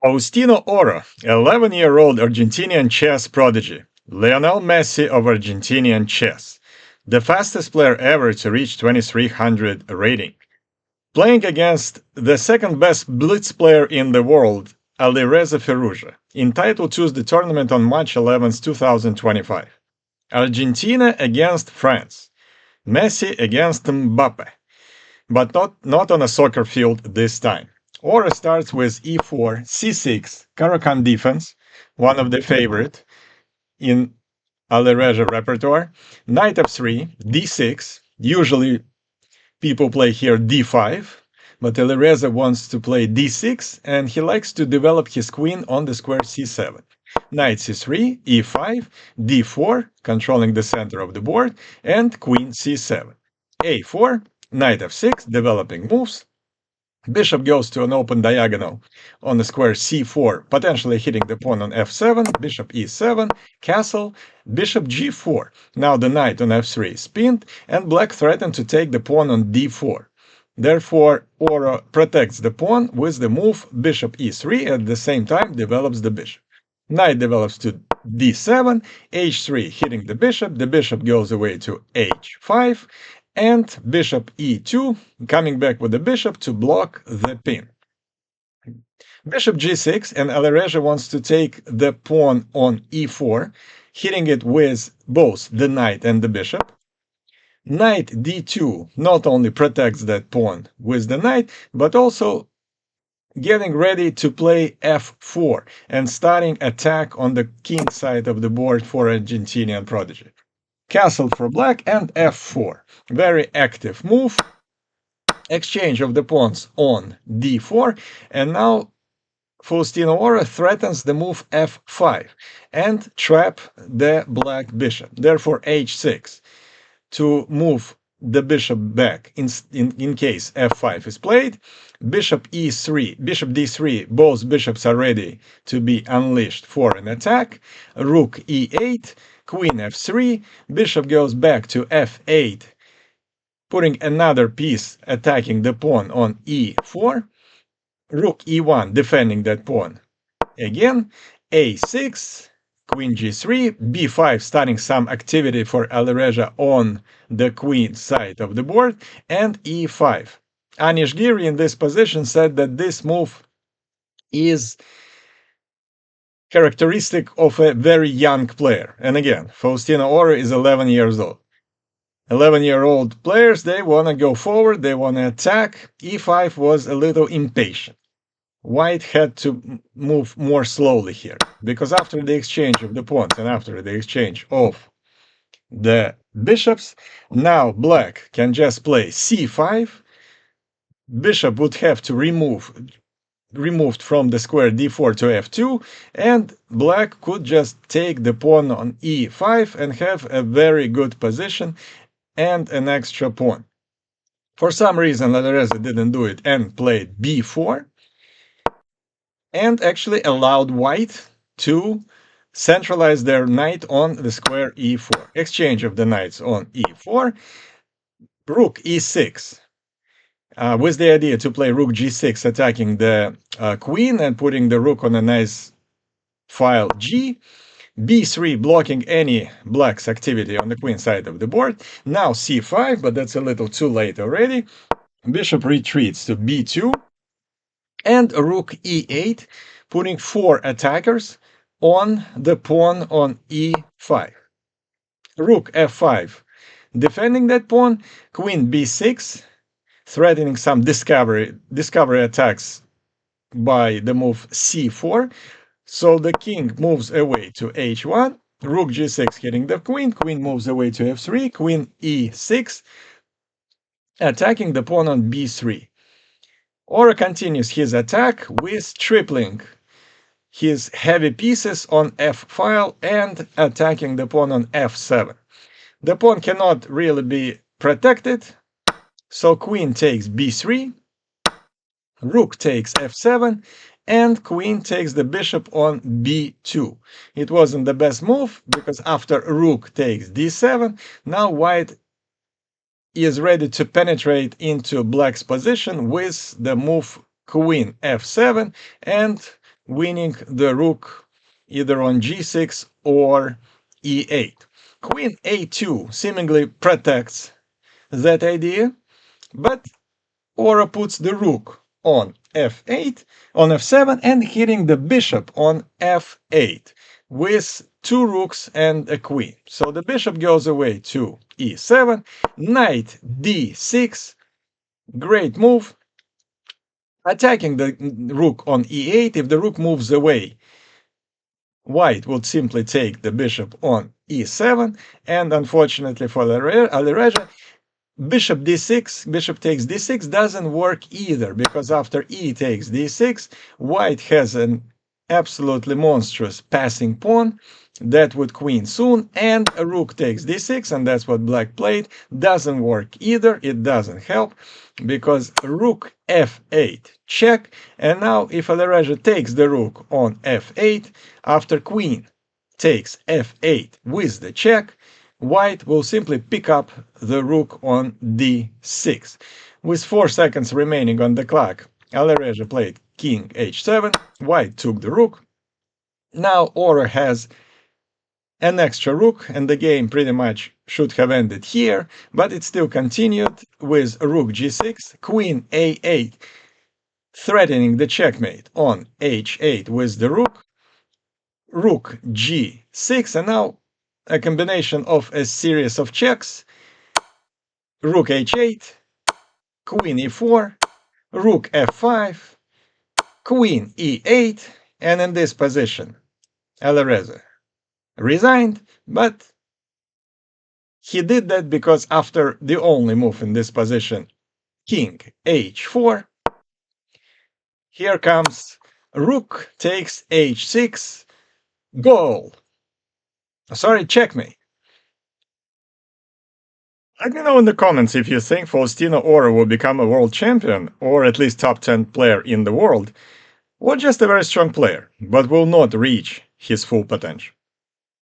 Faustino Oro, 11-year-old Argentinian chess prodigy, Lionel Messi of Argentinian chess, the fastest player ever to reach 2300 rating. Playing against the second best blitz player in the world, Alireza Firouzja, entitled to the tournament on March 11, 2025. Argentina against France, Messi against Mbappe, but not on a soccer field this time. Ora starts with e4, c6, Caro-Kann defense, one of the favorite in Alireza repertoire, knight f3, d6, usually people play here d5, but Alireza wants to play d6 and he likes to develop his queen on the square c7. Knight c3, e5, d4, controlling the center of the board, and queen c7. a4, knight f6, developing moves. Bishop goes to an open diagonal on the square c4, potentially hitting the pawn on f7, bishop e7, castle, bishop g4. Now the knight on f3 is pinned, and black threatened to take the pawn on d4. Therefore, Oro protects the pawn with the move bishop e3, at the same time develops the bishop. Knight develops to d7, h3 hitting the bishop goes away to h5, and bishop e2, coming back with the bishop to block the pin. Bishop g6, and Alireza wants to take the pawn on e4, hitting it with both the knight and the bishop. Knight d2 not only protects that pawn with the knight, but also getting ready to play f4 and starting attack on the king side of the board for Argentinian prodigy. Castle for black and f4. Very active move. Exchange of the pawns on d4, and now Faustino Oro threatens the move f5 and trap the black bishop. Therefore h6 to move the bishop back in case f5 is played. Bishop e3, bishop d3, both bishops are ready to be unleashed for an attack. Rook e8, queen f3, bishop goes back to f8, putting another piece attacking the pawn on e4. Rook e1, defending that pawn. Again, a6, queen g3, b5, starting some activity for Alireza on the queen side of the board, and e5. Anish Giri in this position said that this move is characteristic of a very young player. And again, Faustino Oro is 11 years old. 11-year-old players, they want to go forward, they want to attack. e5 was a little impatient. White had to move more slowly here, because after the exchange of the pawns and after the exchange of the bishops, now black can just play c5. Bishop would have to removed from the square d4 to f2, and black could just take the pawn on e5 and have a very good position and an extra pawn. For some reason, Alireza didn't do it and played b4, and actually allowed white to centralize their knight on the square e4. Exchange of the knights on e4. Rook e6. With the idea to play rook g6, attacking the queen and putting the rook on a nice file g. b3, blocking any black's activity on the queen side of the board. Now c5, but that's a little too late already. Bishop retreats to b2. And rook e8, putting 4 attackers on the pawn on e5. Rook f5, defending that pawn. Queen b6, threatening some discovery attacks by the move c4. So the king moves away to h1. Rook g6 hitting the queen. Queen moves away to f3. Queen e6, attacking the pawn on b3. Oro continues his attack with tripling his heavy pieces on f-file and attacking the pawn on f7. The pawn cannot really be protected, so queen takes b3, rook takes f7, and queen takes the bishop on b2. It wasn't the best move, because after rook takes d7, now white is ready to penetrate into black's position with the move queen f7 and winning the rook either on g6 or e8. Queen a2 seemingly protects that idea, but Ora puts the rook on f8, on f7, and hitting the bishop on f8 with two rooks and a queen. So the bishop goes away to e7, knight d6, great move, attacking the rook on e8. If the rook moves away, white would simply take the bishop on e7, and unfortunately for Alireza, bishop d6, bishop takes d6 doesn't work either, because after e takes d6, white has an absolutely monstrous passing pawn that would queen soon, and a rook takes d6, and that's what black played. Doesn't work either, it doesn't help, because rook f8 check, and now if Alireza takes the rook on f8, after queen takes f8 with the check, white will simply pick up the rook on d6. With 4 seconds remaining on the clock, Alireza played king h7, white took the rook. Now Ora has an extra rook, and the game pretty much should have ended here, but it still continued with rook g6, queen a8, threatening the checkmate on h8 with the rook, rook g6, and now a combination of a series of checks, rook h8, queen e4, rook f5, queen e8, and in this position, Alireza resigned, but he did that because after the only move in this position, king h4, here comes rook takes h6, goal. Sorry, checkmate. Let me know in the comments if you think Faustino Ora will become a world champion, or at least top 10 player in the world, or just a very strong player, but will not reach his full potential.